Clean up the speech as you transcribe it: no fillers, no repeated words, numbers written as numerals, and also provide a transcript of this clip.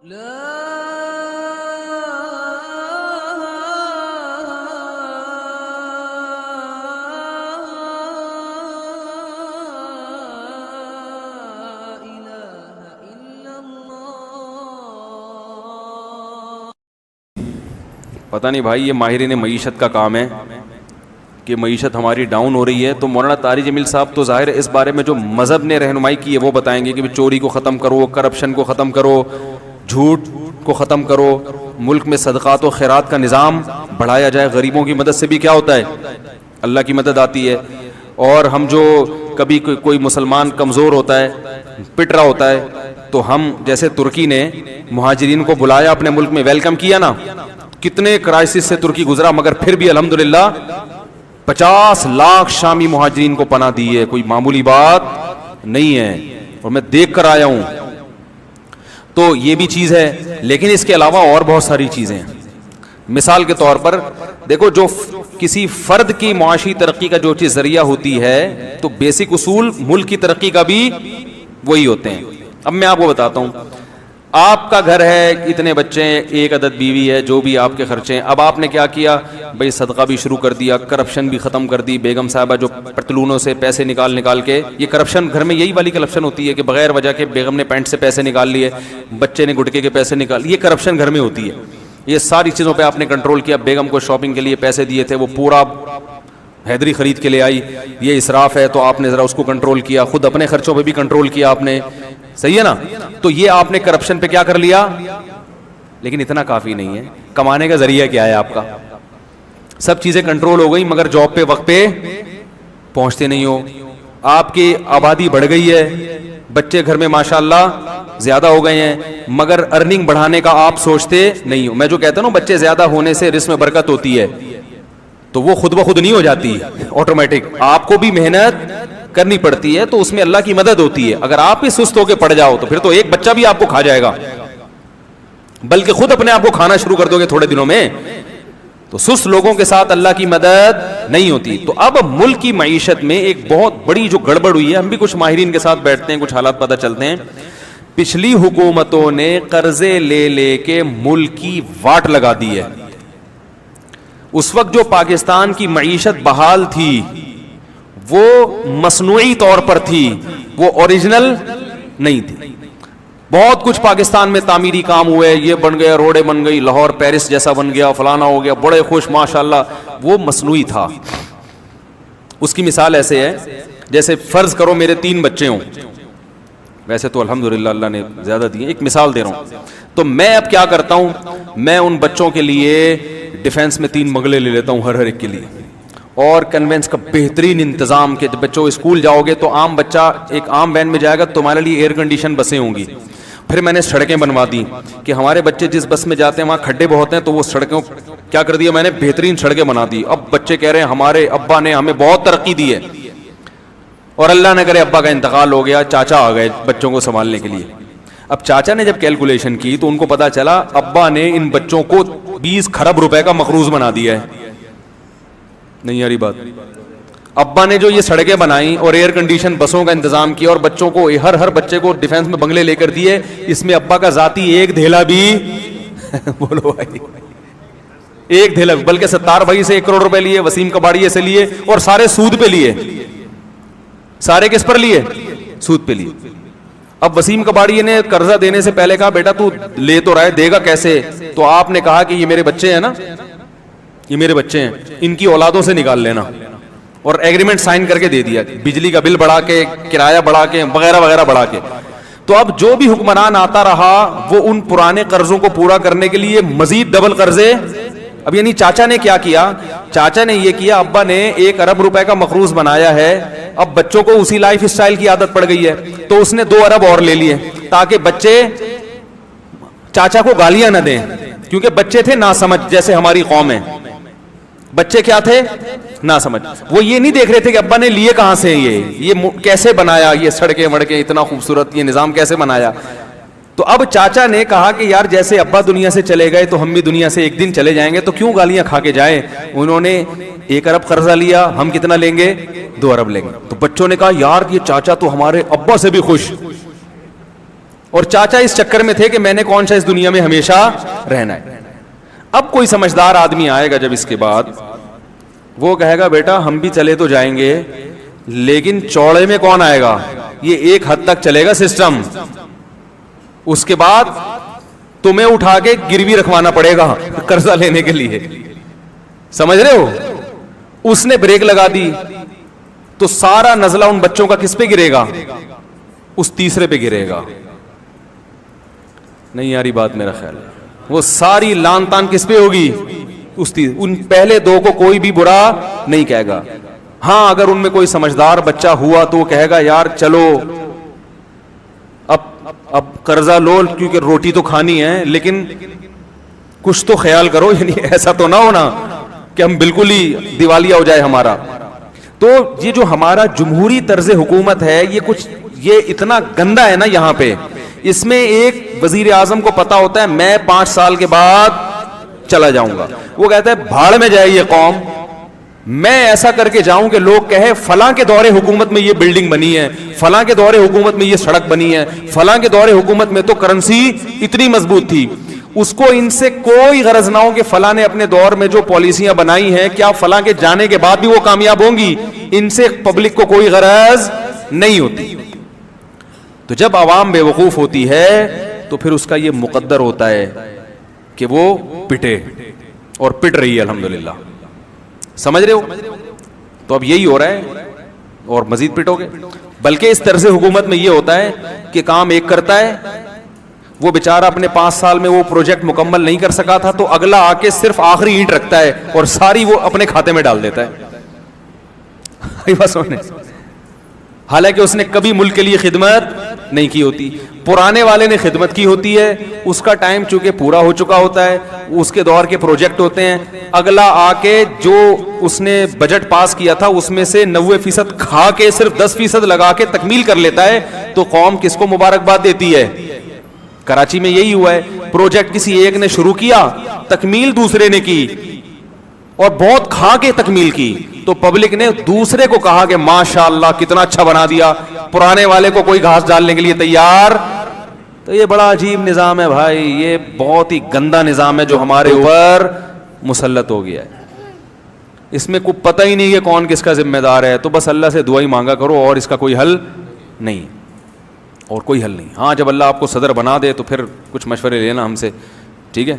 پتہ نہیں بھائی یہ ماہرین معیشت کا کام ہے کہ معیشت ہماری ڈاؤن ہو رہی ہے، تو مولانا طاری جمیل صاحب تو ظاہر ہے اس بارے میں جو مذہب نے رہنمائی کی ہے وہ بتائیں گے کہ چوری کو ختم کرو، کرپشن کو ختم کرو، جھوٹ کو ختم کرو، ملک میں صدقات و خیرات کا نظام بڑھایا جائے، غریبوں کی مدد سے بھی کیا ہوتا ہے، اللہ کی مدد آتی ہے۔ اور ہم جو کبھی کوئی مسلمان کمزور ہوتا ہے، پٹ رہا ہوتا ہے، تو ہم جیسے ترکی نے مہاجرین کو بلایا اپنے ملک میں، ویلکم کیا نا، کتنے کرائسس سے ترکی گزرا، مگر پھر بھی الحمدللہ 50 لاکھ شامی مہاجرین کو پناہ دی ہے، کوئی معمولی بات نہیں ہے، اور میں دیکھ کر آیا ہوں۔ تو یہ بھی چیز ہے، لیکن اس کے علاوہ اور بہت ساری چیزیں ہیں۔ مثال کے طور پر دیکھو، جو کسی فرد کی معاشی ترقی کا جو چیز ذریعہ ہوتی ہے، تو بیسک اصول ملک کی ترقی کا بھی وہی ہوتے ہیں۔ اب میں آپ کو بتاتا ہوں، آپ کا گھر ہے، اتنے بچے ہیں، ایک عدد بیوی ہے، جو بھی آپ کے خرچے ہیں، اب آپ نے کیا کیا بھائی، صدقہ بھی شروع کر دیا، کرپشن بھی ختم کر دی، بیگم صاحبہ جو پتلونوں سے پیسے نکال کے، یہ کرپشن گھر میں یہی والی کرپشن ہوتی ہے کہ بغیر وجہ کے بیگم نے پینٹ سے پیسے نکال لیے، بچے نے گٹکے کے پیسے نکال، یہ کرپشن گھر میں ہوتی ہے۔ یہ ساری چیزوں پہ آپ نے کنٹرول کیا، بیگم کو شاپنگ کے لیے پیسے دیے تھے، وہ پورا حیدری خرید کے لے آئی، یہ اسراف ہے تو آپ نے ذرا اس کو کنٹرول کیا، خود اپنے خرچوں پہ بھی کنٹرول کیا آپ نے، صحیح ہے نا؟ تو یہ آپ نے کرپشن پہ کیا کر لیا، لیکن اتنا کافی نہیں ہے۔ کمانے کا ذریعہ کیا ہے آپ کا؟ سب چیزیں کنٹرول ہو گئی، مگر جاب پہ وقت پہ پہنچتے نہیں ہو، آپ کی آبادی بڑھ گئی ہے، بچے گھر میں ماشاءاللہ زیادہ ہو گئے ہیں، مگر ارننگ بڑھانے کا آپ سوچتے نہیں ہو۔ میں جو کہتا ہوں نا، بچے زیادہ ہونے سے رزق میں برکت ہوتی ہے، تو وہ خود بخود نہیں ہو جاتی، آٹومیٹک، آپ کو بھی محنت کرنی پڑتی ہے، تو اس میں اللہ کی مدد ہوتی ہے۔ اگر آپ ہی سست ہو کے پڑ جاؤ تو پھر تو ایک بچہ بھی آپ کو کھا جائے گا، بلکہ خود اپنے آپ کو کھانا شروع کر دو گے تھوڑے دنوں میں۔ تو سست لوگوں کے ساتھ اللہ کی مدد نہیں ہوتی۔ تو اب ملک کی معیشت میں ایک بہت بڑی جو گڑبڑ ہوئی ہے، ہم بھی کچھ ماہرین کے ساتھ بیٹھتے ہیں، کچھ حالات پتہ چلتے ہیں۔ پچھلی حکومتوں نے قرضے لے لے کے ملک کی واٹ لگا دی ہے۔ اس وقت جو پاکستان کی معیشت بحال تھی وہ مصنوعی طور پر تھی، وہ اوریجنل نہیں تھی۔ بہت کچھ پاکستان میں تعمیری کام ہوئے، یہ بن گیا، روڈیں بن گئی، لاہور پیرس جیسا بن گیا، فلانا ہو گیا، بڑے خوش ماشاءاللہ، وہ مصنوعی تھا۔ اس کی مثال ایسے ہے جیسے فرض کرو میرے 3 بچے ہوں، ویسے تو الحمدللہ اللہ نے زیادہ دیے، ایک مثال دے رہا ہوں۔ تو میں اب کیا کرتا ہوں، میں ان بچوں کے لیے ڈیفینس میں 3 بنگلے لے لیتا ہوں ہر ایک کے لیے، اور کنوینس کا بہترین انتظام کہ بچوں اسکول جاؤ گے تو عام بچہ ایک عام وین میں جائے گا، تمہارے لیے ایئر کنڈیشن بسیں ہوں گی۔ پھر میں نے سڑکیں بنوا دی کہ ہمارے بچے جس بس میں جاتے ہیں وہاں کھڈے بہت ہیں، تو وہ سڑکوں کیا کر دیا میں نے، بہترین سڑکیں بنا دی۔ اب بچے کہہ رہے ہیں ہمارے ابا نے ہمیں بہت ترقی دی ہے، اور اللہ نہ کرے ابا کا انتقال ہو گیا، چاچا آ گئے بچوں کو سنبھالنے کے لیے۔ اب چاچا نے جب کیلکولیشن کی تو ان کو پتا چلا ابا نے ان بچوں کو 20 کھرب روپے کا مقروض بنا دیا ہے۔ نہیں یاری بات، ابا نے جو یہ سڑکیں بنائی اور ایئر کنڈیشن بسوں کا انتظام کیا اور بچوں کو ہر بچے کو ڈیفینس میں بنگلے لے کر دیے، اس میں ابا کا ذاتی ایک دھیلا بھی بولو بھائی، ایک دھیلا، بلکہ 70 بھائی سے 1 کروڑ روپے لیے، وسیم کباڑیے سے لیے، اور سارے سود پہ لیے۔ سارے کس پر لیے؟ سود پہ لیے۔ اب وسیم کباڑیے نے قرضہ دینے سے پہلے کہا بیٹا تو لے تو رہا ہے، دے گا کیسے؟ تو آپ نے کہا کہ یہ میرے بچے ہیں نا، یہ میرے بچے ہیں، ان کی اولادوں سے نکال لینا، اور ایگریمنٹ سائن کر کے دے دیا، بجلی کا بل بڑھا کے، کرایہ بڑھا کے، وغیرہ وغیرہ بڑھا کے۔ تو اب جو بھی حکمران آتا رہا وہ ان پرانے قرضوں کو پورا کرنے کے لیے مزید ڈبل قرضے۔ اب یعنی چاچا نے کیا کیا؟ چاچا نے یہ کیا، ابا نے 1 ارب روپے کا مقروض بنایا ہے، اب بچوں کو اسی لائف اسٹائل کی عادت پڑ گئی ہے، تو اس نے 2 ارب اور لے لیے تاکہ بچے چاچا کو گالیاں نہ دیں، کیونکہ بچے تھے ناسمجھ، جیسے ہماری قوم ہے، بچے کیا تھے؟ نہ سمجھ۔ وہ یہ نہیں دیکھ رہے تھے کہ ابا نے لیے کہاں سے، یہ کیسے بنایا، یہ سڑکیں وڑکیں اتنا خوبصورت، یہ نظام کیسے بنایا۔ تو اب چاچا نے کہا کہ یار جیسے ابا دنیا سے چلے گئے تو ہم بھی دنیا سے ایک دن چلے جائیں گے، تو کیوں گالیاں کھا کے جائیں۔ انہوں نے 1 ارب قرضہ لیا، ہم کتنا لیں گے؟ 2 ارب لیں گے۔ تو بچوں نے کہا یار یہ چاچا تو ہمارے ابا سے بھی خوش، اور چاچا اس چکر میں تھے کہ میں نے کون سا اس دنیا میں ہمیشہ رہنا ہے. اب کوئی سمجھدار آدمی آئے گا جب اس کے بعد, وہ کہے گا بیٹا ہم بھی چلے تو جائیں گے لیکن چوڑے میں کون آئے گا, یہ ایک حد تک چلے گا سسٹم, اس کے بعد تمہیں اٹھا کے گروی رکھوانا پڑے گا قرضہ لینے کے لیے. سمجھ رہے ہو؟ اس نے بریک لگا دی تو سارا نزلہ ان بچوں کا کس پہ گرے گا, اس تیسرے پہ گرے گا. نہیں یاری بات میرا خیال ہے, وہ ساری لان تان کس پہ ہوگی, ان پہلے دو کو کوئی بھی برا نہیں کہے گا. ہاں اگر ان میں کوئی سمجھدار بچہ ہوا تو وہ کہے گا یار چلو اب قرضہ لو کیونکہ روٹی تو کھانی ہے لیکن کچھ تو خیال کرو, یعنی ایسا تو نہ ہونا کہ ہم بالکل ہی دیوالیہ ہو جائے ہمارا. تو یہ جو ہمارا جمہوری طرز حکومت ہے یہ اتنا گندا ہے نا یہاں پہ. اس میں ایک وزیر اعظم کو پتا ہوتا ہے میں 5 سال کے بعد چلا جاؤں گا, وہ کہتا ہے بھاڑ میں جائے یہ قوم, میں ایسا کر کے جاؤں کہ لوگ کہے فلاں کے دور حکومت میں یہ بلڈنگ بنی ہے, فلاں کے دور حکومت میں یہ سڑک بنی ہے, فلاں کے دور حکومت میں تو کرنسی اتنی مضبوط تھی. اس کو ان سے کوئی غرض نہ ہو کہ فلاں نے اپنے دور میں جو پالیسیاں بنائی ہیں کیا فلاں کے جانے کے بعد بھی وہ کامیاب ہوں گی, ان سے پبلک کو کوئی غرض نہیں ہوتی. تو جب عوام بے وقوف ہوتی ہے تو پھر اس کا یہ مقدر ہوتا ہے کہ وہ پٹے, اور پٹ رہی ہے الحمدللہ. سمجھ رہے ہو؟ تو اب یہی ہو رہا ہے اور مزید پٹو گے. بلکہ اس طرز حکومت میں یہ ہوتا ہے کہ کام ایک کرتا ہے, وہ بیچارہ اپنے 5 سال میں وہ پروجیکٹ مکمل نہیں کر سکا تھا تو اگلا آ کے صرف آخری اینٹ رکھتا ہے اور ساری وہ اپنے کھاتے میں ڈال دیتا ہے. حالانکہ اس نے کبھی ملک کے لیے خدمت نہیں کی ہوتی. پرانے والے نے خدمت کی ہوتی ہے, اس کا ٹائم چونکہ پورا ہو چکا ہوتا ہے, اس کے دور کے پروجیکٹ ہوتے ہیں, اگلا آ کے جو اس نے بجٹ پاس کیا تھا اس میں سے 90% کھا کے صرف 10% لگا کے تکمیل کر لیتا ہے. تو قوم کس کو مبارکباد دیتی ہے؟ کراچی میں یہی ہوا ہے, پروجیکٹ کسی ایک نے شروع کیا, تکمیل دوسرے نے کی اور بہت کھا کے تکمیل کی, تو پبلک نے دوسرے کو کہا کہ ماشاءاللہ کتنا اچھا بنا دیا, پرانے والے کو کوئی گھاس ڈالنے کے لیے تیار. تو یہ بڑا عجیب نظام ہے بھائی, یہ بہت ہی گندا نظام ہے جو ہمارے اوپر مسلط ہو گیا ہے. اس میں کوئی پتہ ہی نہیں کہ کون کس کا ذمہ دار ہے. تو بس اللہ سے دعائی مانگا کرو اور اس کا کوئی حل نہیں, اور کوئی حل نہیں. ہاں جب اللہ آپ کو صدر بنا دے تو پھر کچھ مشورے لینا ہم سے, ٹھیک ہے.